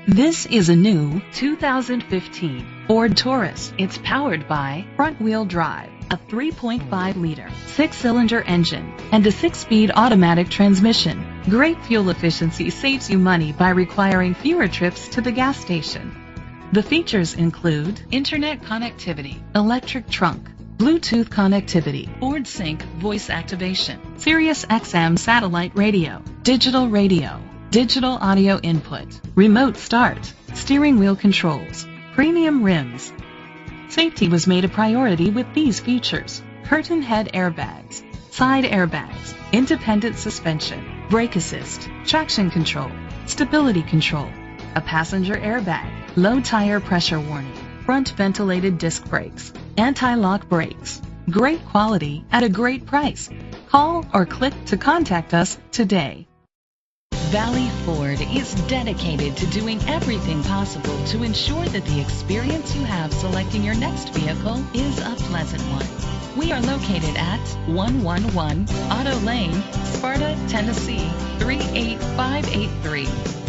This is a new 2015 Ford Taurus. It's powered by front-wheel drive, a 3.5-liter six-cylinder engine, and a six-speed automatic transmission. Great fuel efficiency saves you money by requiring fewer trips to the gas station. The features include internet connectivity, electric trunk, Bluetooth connectivity, Ford Sync voice activation, Sirius XM satellite radio, digital audio input, remote start, steering wheel controls, premium rims. Safety was made a priority with these features: curtain head airbags, side airbags, independent suspension, brake assist, traction control, stability control, a passenger airbag, low tire pressure warning, front ventilated disc brakes, anti-lock brakes. Great quality at a great price. Call or click to contact us today. Valley Ford is dedicated to doing everything possible to ensure that the experience you have selecting your next vehicle is a pleasant one. We are located at 111 Auto Lane, Sparta, Tennessee 38583.